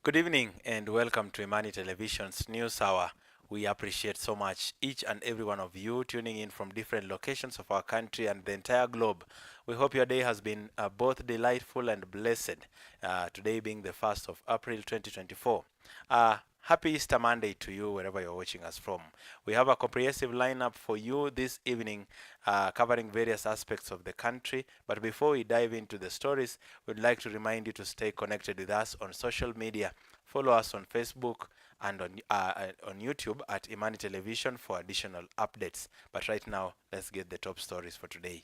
Good evening and welcome to Imani Television's News Hour. We appreciate so much each and every one of you tuning in from different locations of our country and the entire globe. We hope your day has been both delightful and blessed, today being the 1st of April 2024. Happy Easter Monday to you wherever you're watching us from. We have a comprehensive lineup for you this evening, covering various aspects of the country. But before we dive into the stories, we'd like to remind you to stay connected with us on social media. Follow us on Facebook and on YouTube at Imani Television for additional updates. But right now, let's get the top stories for today.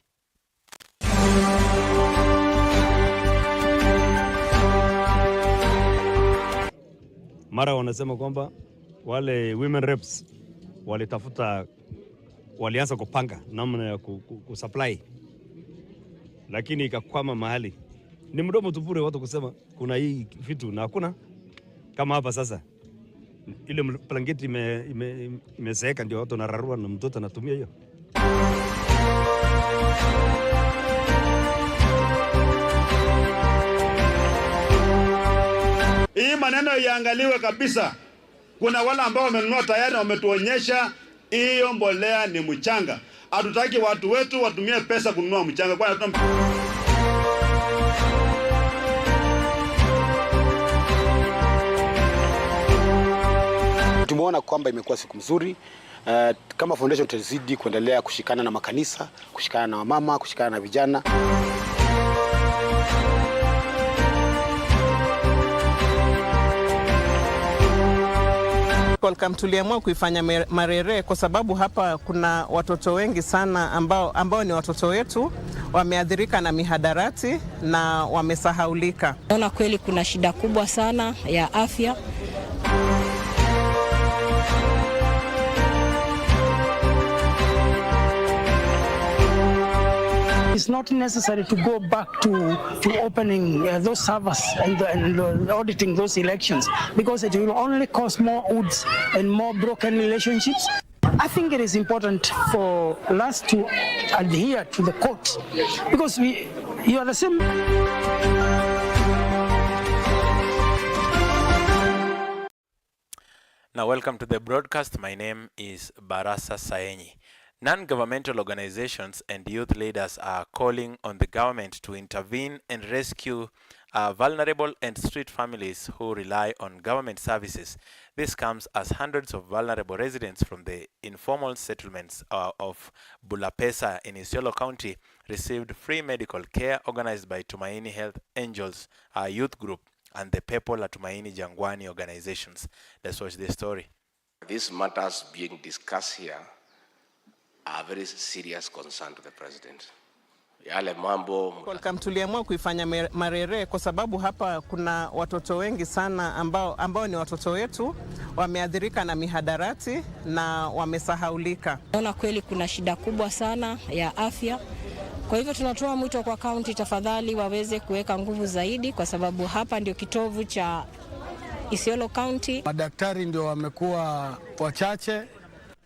Mara wanasema kwamba wale women reps walianza kupanga namna ya kusupply, lakini ikakwama mahali. Ni mdomo tupure watu kusema kuna hii vitu na hakuna. Kama hapa sasa ile blanketi imezeeka ndio watu nararua na mtoto anatumia hiyo. Hii maneno iangaliwe kabisa. Kuna wale ambao wamenunua tayari wametuonyesha hiyo mbolea ni mchanga. Hatutaki watu wetu watumie pesa kununua mchanga. Kwa hiyo tumeona kwamba imekuwa siku nzuri. Kama foundation tutazidi kuendelea kushikana na makanisa, kushikana na wamama, kushikana na vijana. Welcome, tuliamua kuifanya Marere kwa sababu hapa kuna watoto wengi sana ambao ni watoto wetu wameathirika na mihadarati na wamesahaulika. Naona kweli kuna shida kubwa sana ya afya. It's not necessary to go back to opening those servers and auditing those elections, because it will only cause more woods and more broken relationships. I think it is important for us to adhere to the court, because you are the same. Now, welcome to the broadcast. My name is Barasa Saenyi. Non-governmental organizations and youth leaders are calling on the government to intervene and rescue vulnerable and street families who rely on government services. This comes as hundreds of vulnerable residents from the informal settlements of Bulapesa in Isiolo County received free medical care organized by Tumaini Health Angels youth group and the People at Tumaini Jangwani organizations. Let's watch this story. These matters being discussed here are very serious concern to the president. yale mambo. Tuliamua kuifanya Marere kwa sababu hapa kuna watoto wengi sana ambao ni watoto wetu wameathirika na mihadarati na wamesahaulika. Naona kweli kuna shida kubwa sana ya afya. Kwa hivyo tunatoa mwito kwa kaunti, tafadhali waweze kuweka nguvu zaidi, kwa sababu hapa ndio kitovu cha Isiolo County. Madaktari ndio wamekuwa wachache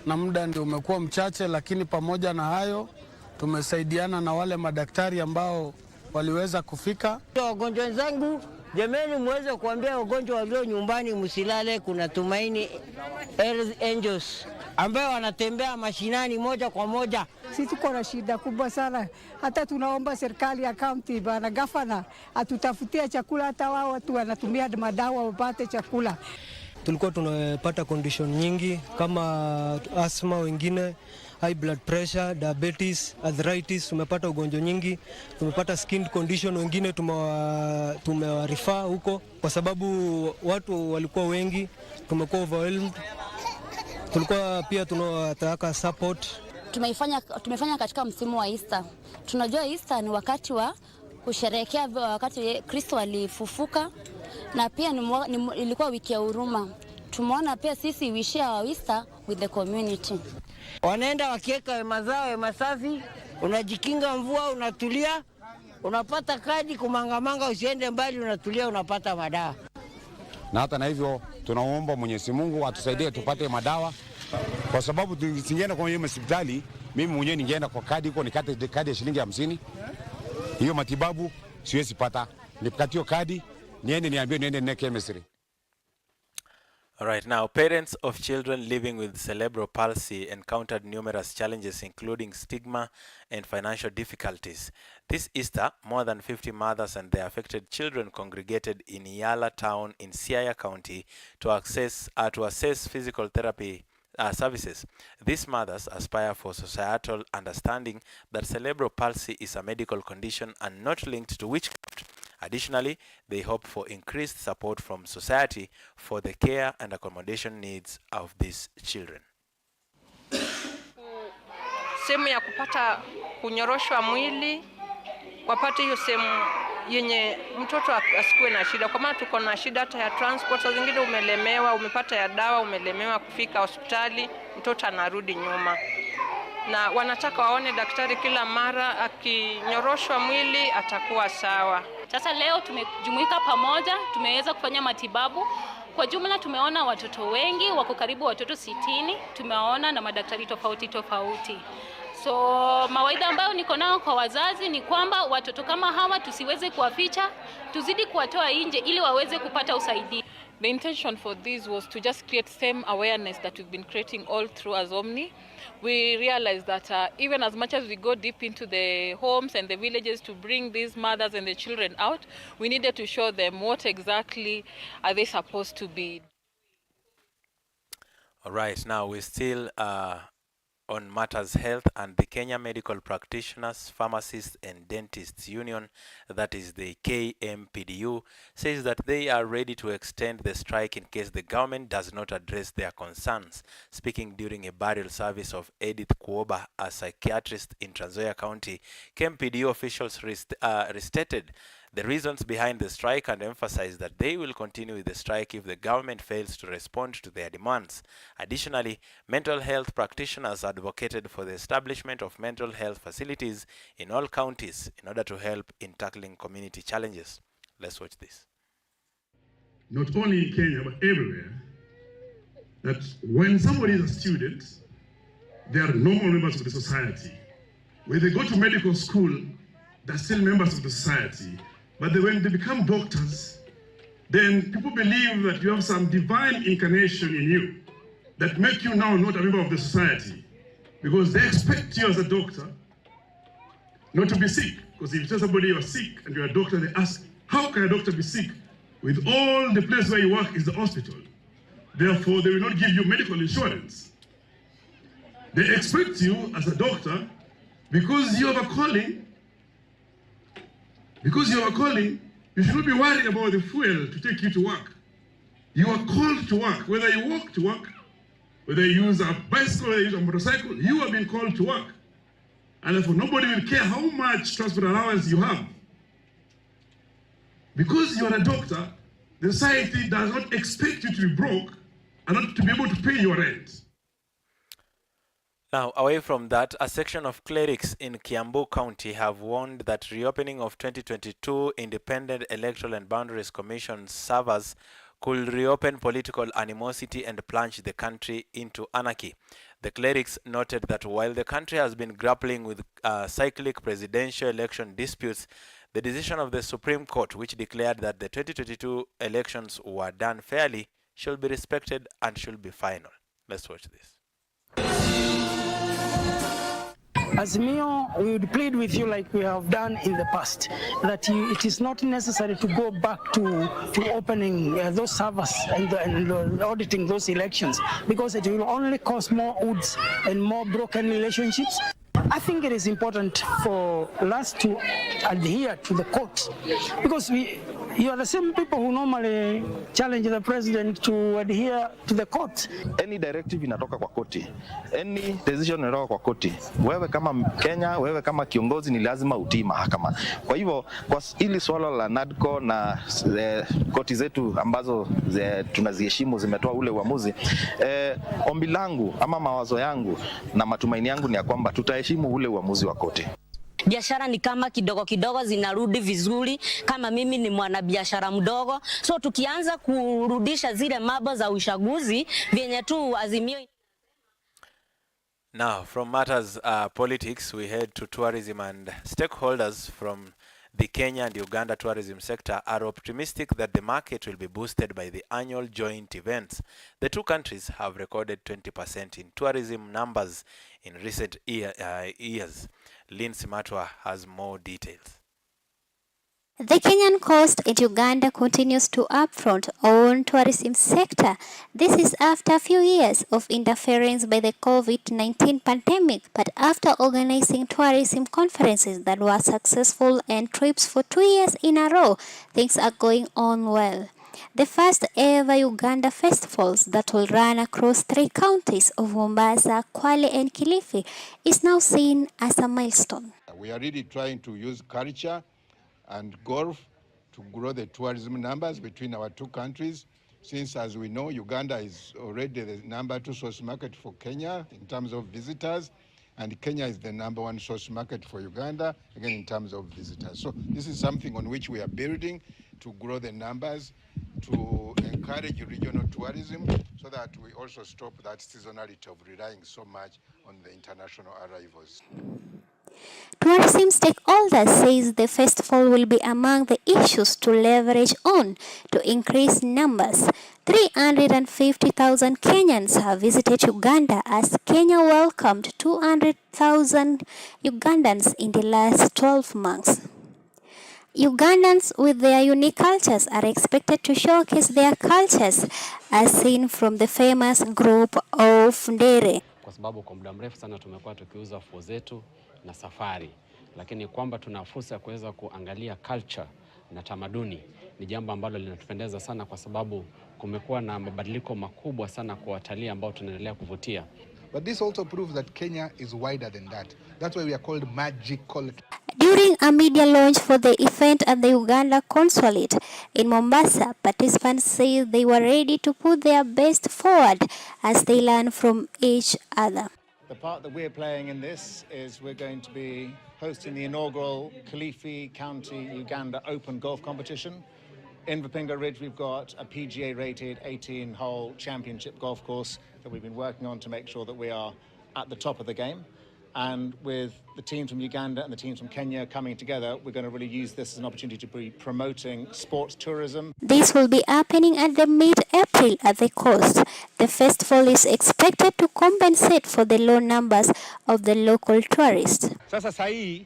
na muda ndio umekuwa mchache, lakini pamoja na hayo tumesaidiana na wale madaktari ambao waliweza kufika. Wagonjwa wenzangu, jameni, muweze kuambia wagonjwa walio nyumbani msilale, kuna Tumaini Health Angels ambao wanatembea mashinani moja kwa moja. Sisi tuko na shida kubwa sana, hata tunaomba serikali ya kaunti bana gavana atutafutie chakula, hata wao watu wanatumia madawa wapate chakula. Tulikuwa tunapata condition nyingi kama asthma, wengine high blood pressure, diabetes, arthritis, tumepata ugonjwa nyingi, tumepata skin condition, wengine tumewarefer huko kwa sababu watu walikuwa wengi, tumekuwa overwhelmed. Tulikuwa pia tunataka support. Tumefanya katika msimu wa Easter. Tunajua Easter ni wakati wa kusherehekea wakati Kristo alifufuka, na pia ilikuwa wiki ya huruma. Tumeona pia sisi we share our Easter with the community. Wanaenda wakiweka mazao masafi, unajikinga mvua, unatulia, unapata kadi kumangamanga, usiende mbali, unatulia, unapata madawa. Na hata na hivyo tunaomba Mwenyezi Mungu atusaidie tupate madawa, kwa sababu tusingeenda kwa hiyo hospitali, mimi mwenyewe ningeenda kwa kadi huko nikate kadi ya shilingi 50. Hiyo matibabu siwezi pata. Nikatio kadi niende chemistry. All right, now parents of children living with cerebral palsy encountered numerous challenges, including stigma and financial difficulties. This Easter, more than 50 mothers and their affected children congregated in Yala town in Siaya County to assess physical therapy services. These mothers aspire for societal understanding that cerebral palsy is a medical condition and not linked to witchcraft. Additionally, they hope for increased support from society for the care and accommodation needs of these children. Sehemu ya kupata kunyoroshwa mwili, wapate hiyo sehemu yenye mtoto asikuwe na shida, kwa maana tuko na shida hata ya transport. Saa zingine umelemewa, umepata ya dawa, umelemewa kufika hospitali, mtoto anarudi nyuma, na wanataka waone daktari kila mara, akinyoroshwa mwili atakuwa sawa. Sasa leo tumejumuika pamoja, tumeweza kufanya matibabu. Kwa jumla tumeona watoto wengi, wako karibu watoto 60, tumewaona na madaktari tofauti tofauti. So mawaidha ambayo niko nao kwa wazazi ni kwamba watoto kama hawa tusiweze kuwaficha, tuzidi kuwatoa nje ili waweze kupata usaidizi. The intention for this was to just create same awareness that we've been creating all through as Omni. We realized that even as much as we go deep into the homes and the villages to bring these mothers and the children out, we needed to show them what exactly are they supposed to be. All right, now we're still on matters health, and the Kenya Medical Practitioners, Pharmacists and Dentists Union, that is the KMPDU, says that they are ready to extend the strike in case the government does not address their concerns. Speaking during a burial service of Edith Kuoba, a psychiatrist in Trans Nzoia County, KMPDU officials restated the reasons behind the strike and emphasized that they will continue with the strike if the government fails to respond to their demands. Additionally, mental health practitioners advocated for the establishment of mental health facilities in all counties in order to help in tackling community challenges. Let's watch this. Not only in Kenya, but everywhere, that when somebody is a student, they are normal members of the society. When they go to medical school, they're still members of the society. But when they become doctors, then people believe that you have some divine incarnation in you that make you now not a member of the society, because they expect you as a doctor not to be sick. Because if you tell somebody you're sick and you're a doctor, they ask, how can a doctor be sick? With all the place where you work is the hospital. Therefore, they will not give you medical insurance. They expect you as a doctor because you have a calling. Because you have a calling, you should not be worried about the fuel to take you to work. You are called to work, whether you walk to work, whether you use a bicycle, whether you use a motorcycle, you have been called to work. And therefore, nobody will care how much transport allowance you have. Because you're a doctor, the society does not expect you to be broke and not to be able to pay your rent. Now, away from that, a section of clerics in Kiambu County have warned that reopening of 2022 Independent Electoral and Boundaries Commission servers could reopen political animosity and plunge the country into anarchy. The clerics noted that while the country has been grappling with cyclic presidential election disputes, the decision of the Supreme Court, which declared that the 2022 elections were done fairly, should be respected and should be final. Let's watch this. As Mio, we would plead with you like we have done in the past, that it is not necessary to go back to opening those servers and auditing those elections, because it will only cause more woods and more broken relationships. I think it is important for us to adhere to the court, because you are the same people who normally challenge the president to adhere to the court. Any directive inatoka kwa koti, any decision inatoka kwa koti. Wewe kama Kenya, wewe kama kiongozi ni lazima utii mahakama. Kwa hivyo kwa hili swala la NADCO na koti zetu ambazo tunaziheshimu zimetoa ule uamuzi, ombi langu ama mawazo yangu na matumaini yangu ni ya kwamba tutaheshimu ule uamuzi wa koti. Biashara ni kama kidogo kidogo zinarudi vizuri, kama mimi ni mwanabiashara mdogo, so tukianza kurudisha zile mambo za uchaguzi vyenye tu Azimio. Now, from matters politics, we head to tourism, and stakeholders from the Kenya and Uganda tourism sector are optimistic that the market will be boosted by the annual joint events. The two countries have recorded 20% in tourism numbers in recent years. Lindsay Matwa has more details. The Kenyan coast in Uganda continues to upfront own tourism sector. This is after a few years of interference by the COVID-19 pandemic, but after organizing tourism conferences that were successful and trips for 2 years in a row, things are going on well. The first ever Uganda festivals that will run across 3 counties of Mombasa, Kwale and Kilifi is now seen as a milestone. We are really trying to use culture and golf to grow the tourism numbers between our two countries, since, as we know, Uganda is already the #2 source market for Kenya in terms of visitors, and Kenya is the #1 source market for Uganda, again, in terms of visitors. So this is something on which we are building to grow the numbers, to encourage regional tourism, so that we also stop that seasonality of relying so much on the international arrivals. Tourism stakeholders says the festival will be among the issues to leverage on to increase numbers. 350,000 Kenyans have visited Uganda as Kenya welcomed 200,000 Ugandans in the last 12 months. Ugandans with their unique cultures are expected to showcase their cultures as seen from the famous group of Ndere. Kwa sababu kwa muda mrefu sana tumekuwa tukiuza fuo zetu na safari, lakini kwamba tuna fursa ya kuweza kuangalia culture na tamaduni ni jambo ambalo linatupendeza sana, kwa sababu kumekuwa na mabadiliko makubwa sana kwa watalii ambao tunaendelea kuvutia. But this also proves that Kenya is wider than that. That's why we are called magical. During a media launch for the event at the Uganda Consulate in Mombasa, participants say they were ready to put their best forward as they learn from each other. The part that we're playing in this is we're going to be hosting the inaugural Kilifi County Uganda Open Golf Competition. In Vipinga Ridge, we've got a PGA-rated 18-hole championship golf course that we've been working on to make sure that we are at the top of the game. And with the teams from Uganda and the teams from Kenya coming together, we're going to really use this as an opportunity to be promoting sports tourism. This will be happening at the mid-April at the coast. The festival is expected to compensate for the low numbers of the local tourists. Sasa sahi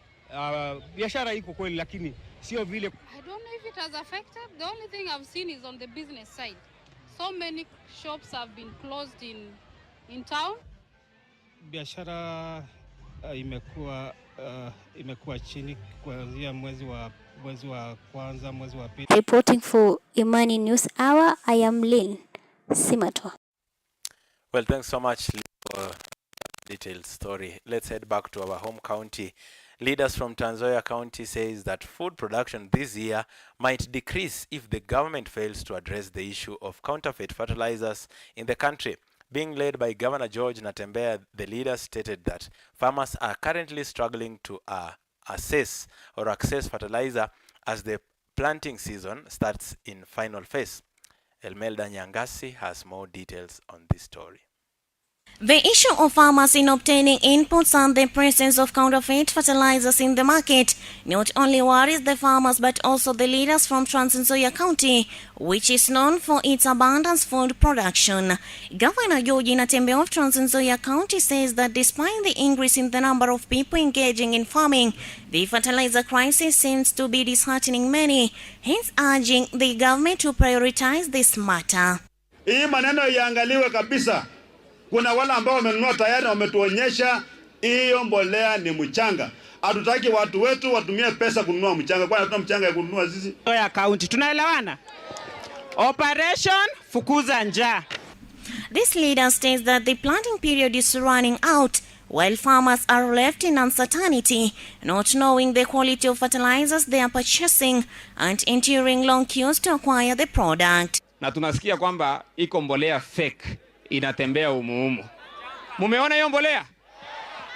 biashara iko kweli, lakini sio vile. I don't know if it has affected. The only thing I've seen is on the business side. So many shops have been closed in town. Biashara imekuwa chini kuanzia mwezi wa kwanza, mwezi wa pili. Reporting for Imani News Hour, I am Lynn Simatwa. Well, thanks so much for Detailed story. Let's head back to our home county. Leaders from Trans Nzoia County says that food production this year might decrease if the government fails to address the issue of counterfeit fertilizers in the country. Being led by Governor George Natembeya, the leaders stated that farmers are currently struggling to access fertilizer as the planting season starts in final phase. Elmelda Nyangasi has more details on this story. The issue of farmers in obtaining inputs and the presence of counterfeit fertilizers in the market not only worries the farmers but also the leaders from Trans Nzoia County, which is known for its abundant food production. Governor George Natembeya of Trans Nzoia County says that despite the increase in the number of people engaging in farming, the fertilizer crisis seems to be disheartening many, hence urging the government to prioritize this matter. Hii maneno iangaliwe kabisa. Kuna wale ambao wamenunua tayari wametuonyesha hiyo mbolea ni mchanga. Hatutaki watu wetu watumie pesa kununua mchanga, kwani hatuna mchanga ya kununua sisi. Ya kaunti tunaelewana? Operation fukuza njaa. This leader states that the planting period is running out while farmers are left in uncertainty, not knowing the quality of fertilizers they are purchasing and enduring long queues to acquire the product. Na tunasikia kwamba iko mbolea fake inatembea umuumu. Mumeona hiyo mbolea?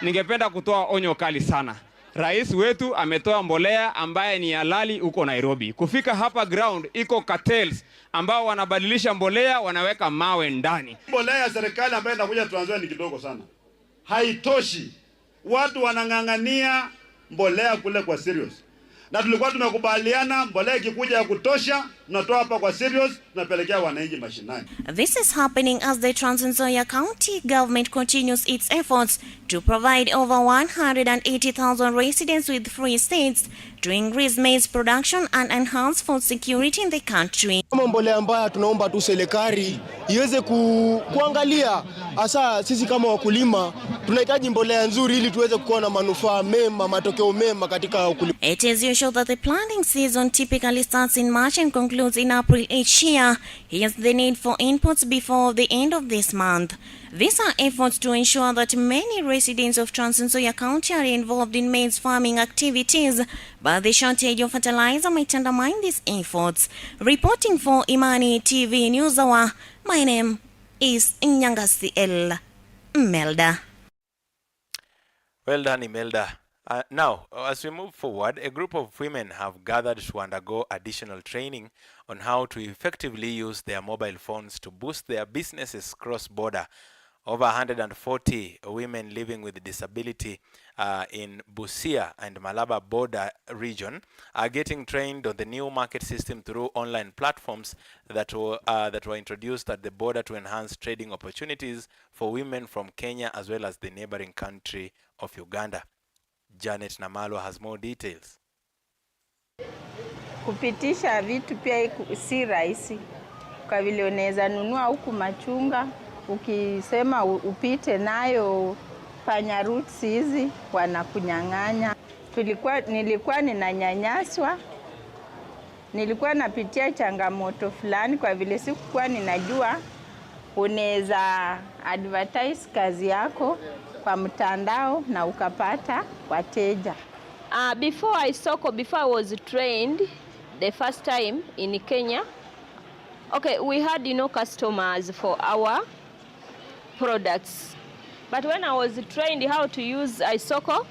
Ningependa kutoa onyo kali sana. Rais wetu ametoa mbolea ambaye ni halali huko Nairobi. Kufika hapa ground iko cartels ambao wanabadilisha mbolea, wanaweka mawe ndani. Mbolea ya serikali ambayo inakuja Trans Nzoia ni kidogo sana. Haitoshi. Watu wanang'ang'ania mbolea kule kwa serious. Na tulikuwa tumekubaliana mbolea ikikuja ya kutosha tunatoa hapa kwa serious tunapelekea wananchi mashinani. This is happening as the Trans Nzoia County government continues its efforts to provide over 180,000 residents with free seeds to increase maize production and enhance food security in the country. Kama mbolea mbaya tunaomba tu serikali iweze kuangalia, hasa sisi kama wakulima tunahitaji mbolea nzuri ili tuweze kuwa na manufaa mema, matokeo mema katika ukulima. It is usual that the planting season typically starts in March and concludes in April each year. Hence the need for inputs before the end of this month. These are efforts to ensure that many residents of Trans Nzoia County are involved in maize farming activities, but the shortage of fertilizer might undermine these efforts. Reporting for Imani TV News Hour, my name is Nyangasi Melda. Well done, Imelda. Now, as we move forward, a group of women have gathered to undergo additional training on how to effectively use their mobile phones to boost their businesses cross-border. Over 140 women living with disability in Busia and Malaba border region are getting trained on the new market system through online platforms that were introduced at the border to enhance trading opportunities for women from Kenya as well as the neighboring country of Uganda. Janet Namalo has more details. Kupitisha vitu pia si rahisi. Kwa vile unaweza nunua huku machunga, ukisema upite nayo panya roots hizi wanakunyang'anya. Nilikuwa ninanyanyaswa. Nilikuwa napitia changamoto fulani kwa vile sikuwa ninajua unaweza advertise kazi yako kwa mtandao na ukapata wateja. Before I was trained the first time in Kenya, okay, we had customers for our products. But when I was trained how to use Isoko,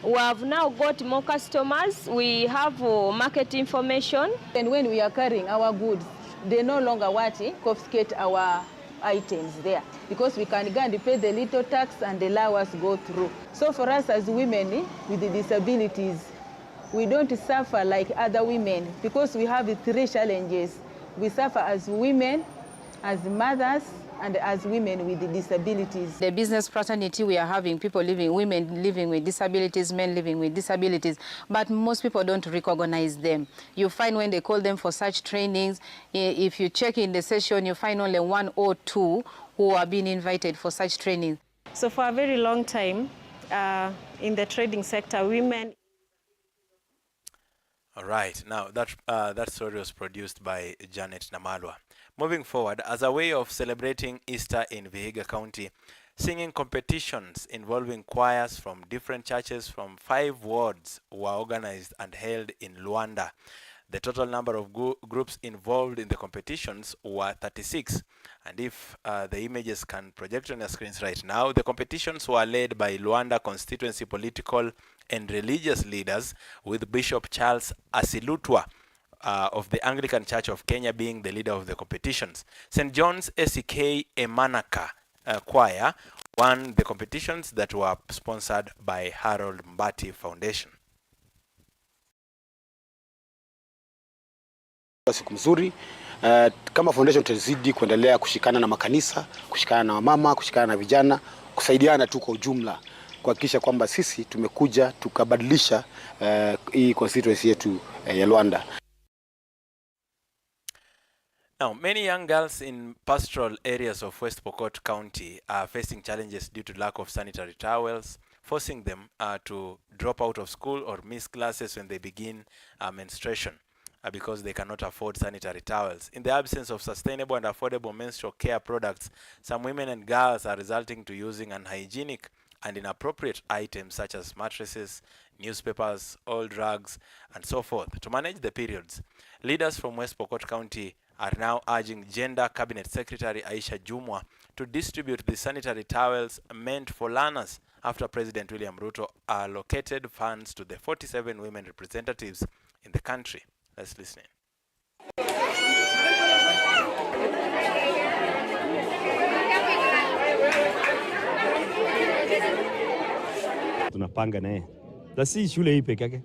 we have now got more customers. We have market information. And when we are carrying our goods, they no longer want to confiscate our items there because we can go and pay the little tax and allow us go through. So for us as women with the disabilities, we don't suffer like other women because we have 3 challenges. We suffer as women, as mothers, and as women with disabilities. The business fraternity we are having, women living with disabilities, men living with disabilities, but most people don't recognize them. You find when they call them for such trainings, if you check in the session, you find only 1 or 2 who are being invited for such training. So for a very long time, in the trading sector, women... All right, now that story was produced by Janet Namalwa. Moving forward, as a way of celebrating Easter in Vihiga County, Singing competitions involving choirs from different churches from 5 wards were organized and held in Luanda. The total number of groups involved in the competitions were 36. And if the images can project on your screens right now, the competitions were led by Luanda constituency political and religious leaders, with Bishop Charles Asilutwa of the Anglican Church of Kenya being the leader of the competitions. St. John's SEK Emanaka choir won the competitions that were sponsored by Harold Mbati Foundation. Siku mzuri. Kama foundation tutazidi kuendelea kushikana na makanisa, kushikana na wamama, kushikana na vijana, kusaidiana tu kwa ujumla kuhakikisha kwamba sisi tumekuja tukabadilisha hii constituency yetu ya Luanda. Now, many young girls in pastoral areas of West Pokot County are facing challenges due to lack of sanitary towels, forcing them to drop out of school or miss classes when they begin menstruation because they cannot afford sanitary towels. In the absence of sustainable and affordable menstrual care products, some women and girls are resorting to using unhygienic and inappropriate items such as mattresses, newspapers, old rugs, and so forth to manage the periods. Leaders from West Pokot County are now urging Gender Cabinet Secretary Aisha Jumwa to distribute the sanitary towels meant for learners after President William Ruto allocated funds to the 47 women representatives in the country. Let's listen in. Tunapanga naye. Na si shule hii peke yake.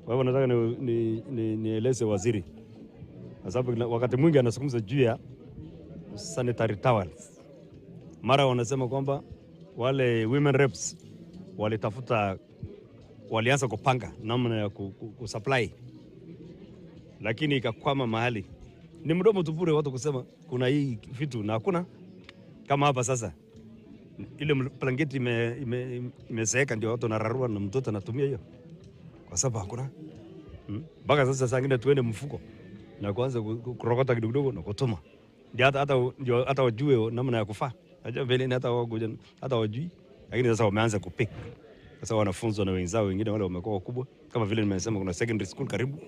Kwa hivyo nataka nieleze waziri. Kwa sababu wakati mwingi anazungumza juu ya sanitary towels. Mara wanasema kwamba wale women reps walianza kupanga namna ya kusupply, lakini ikakwama mahali. Ni mdomo tupure watu kusema kuna hii vitu na hakuna. Kama hapa sasa ile blanketi imezeeka ndio watu wanararua na mtoto anatumia hiyo, kwa sababu hakuna. Mpaka sasa sangine tuende mfuko na kuanza kurokota kidogo na kutuma. Ndio hata wajue namna ya kufaa. Najua vile ni hata wajui, lakini sasa wameanza kupick. Sasa wanafunzwa na wenzao wengine wale wamekuwa wakubwa. Kama vile nimesema kuna secondary school karibu,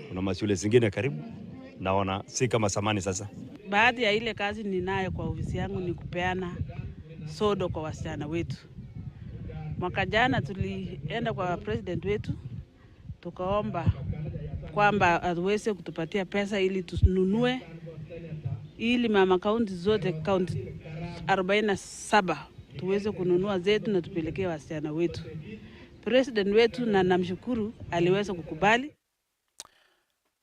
kuna mashule zingine karibu, na si kama samani sasa. Baadhi ya ile kazi ninayo kwa ofisi yangu ni kupeana sodo kwa wasichana wetu. Mwaka jana tulienda kwa president wetu tukaomba kwamba aweze kutupatia pesa ili tununue, ili mama kaunti zote, kaunti 47 tuweze kununua zetu na tupelekee wasichana wetu. President wetu na namshukuru aliweza kukubali.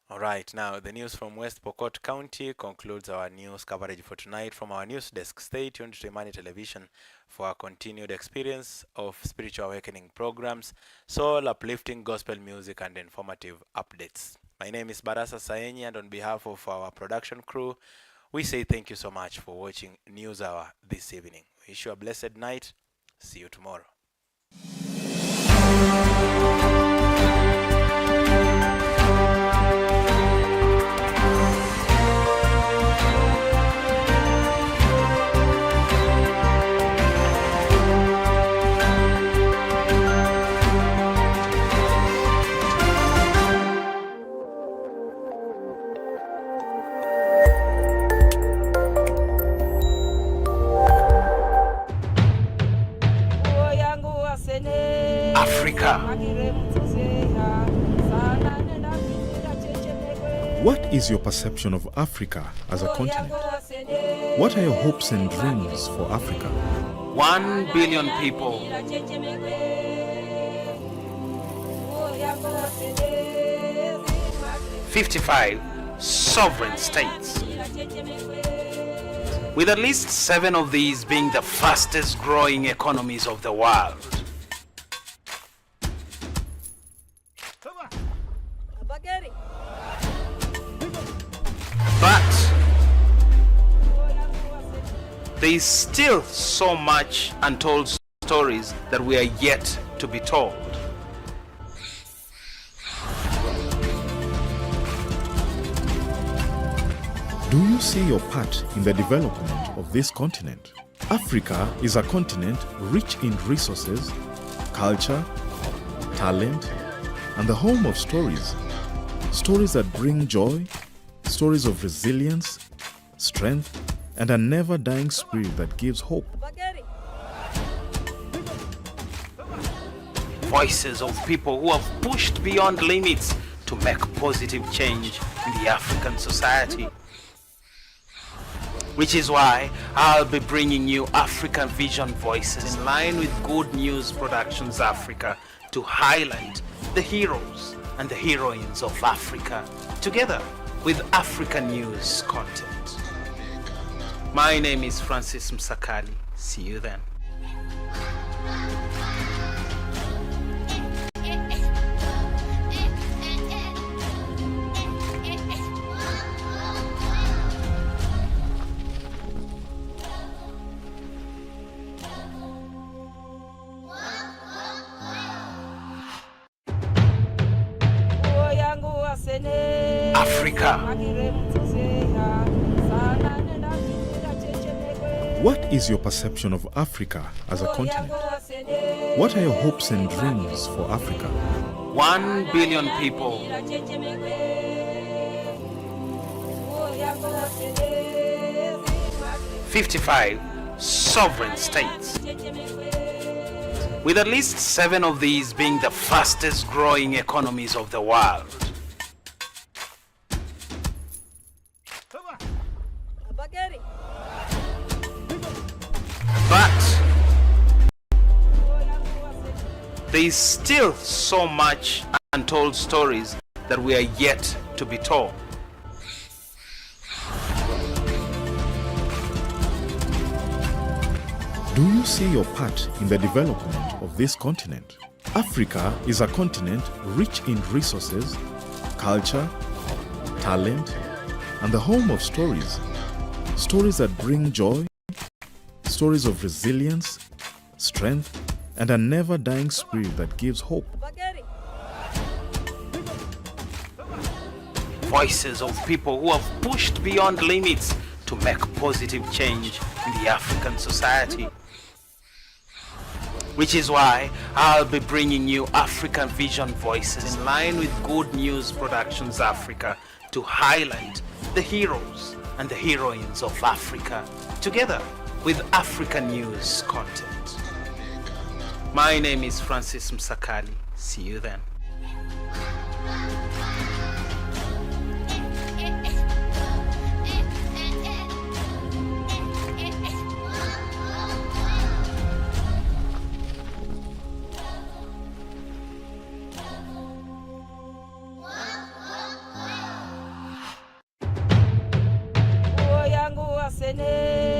All right, now the news from West Pokot County concludes our news coverage for tonight. From our news desk, stay tuned to Imani Television for a continued experience of spiritual awakening programs, soul uplifting gospel music, and informative updates. My name is Barasa Saenyi, and on behalf of our production crew, we say thank you so much for watching News Hour this evening. We wish you a blessed night. See you tomorrow. Africa. What is your perception of Africa as a continent? What are your hopes and dreams for Africa? 1 billion people. 55 sovereign states, with at least 7 of these being the fastest growing economies of the world. But there is still so much untold stories that we are yet to be told. Do you see your part in the development of this continent? Africa is a continent rich in resources, culture, talent, and the home of stories. Stories that bring joy, stories of resilience, strength, and a never-dying spirit that gives hope. Voices of people who have pushed beyond limits to make positive change in the African society. Which is why I'll be bringing you African Vision Voices in line with Good News Productions Africa to highlight the heroes and the heroines of Africa together with African news content. My name is Francis Msakali. See you then. Africa. What is your perception of Africa as a continent? What are your hopes and dreams for Africa? 1 billion people. 55 sovereign states, with at least 7 of these being the fastest growing economies of the world. But there is still so much untold stories that we are yet to be told. Do you see your part in the development of this continent? Africa is a continent rich in resources, culture, talent, and the home of stories. Stories that bring joy, stories of resilience, strength, and a never-dying spirit that gives hope. Voices of people who have pushed beyond limits to make positive change in the African society. Which is why I'll be bringing you African Vision Voices in line with Good News Productions Africa to highlight the heroes and the heroines of Africa together with African news content. My name is Francis Msakali. See you then.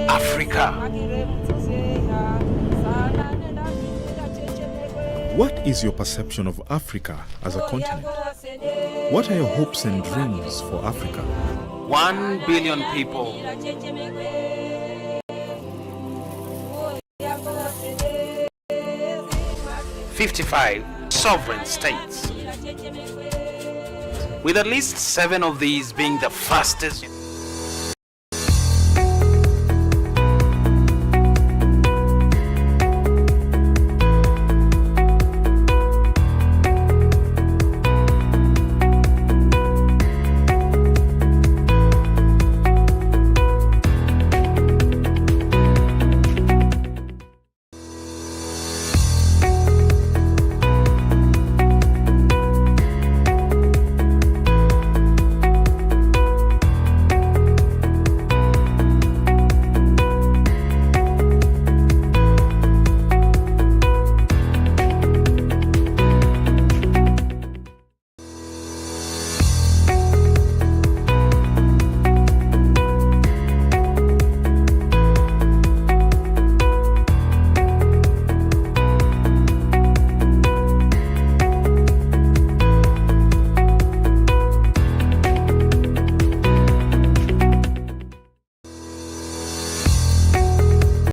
Africa. What is your perception of Africa as a continent? What are your hopes and dreams for Africa? 1 billion people. 55 sovereign states, with at least 7 of these being the fastest.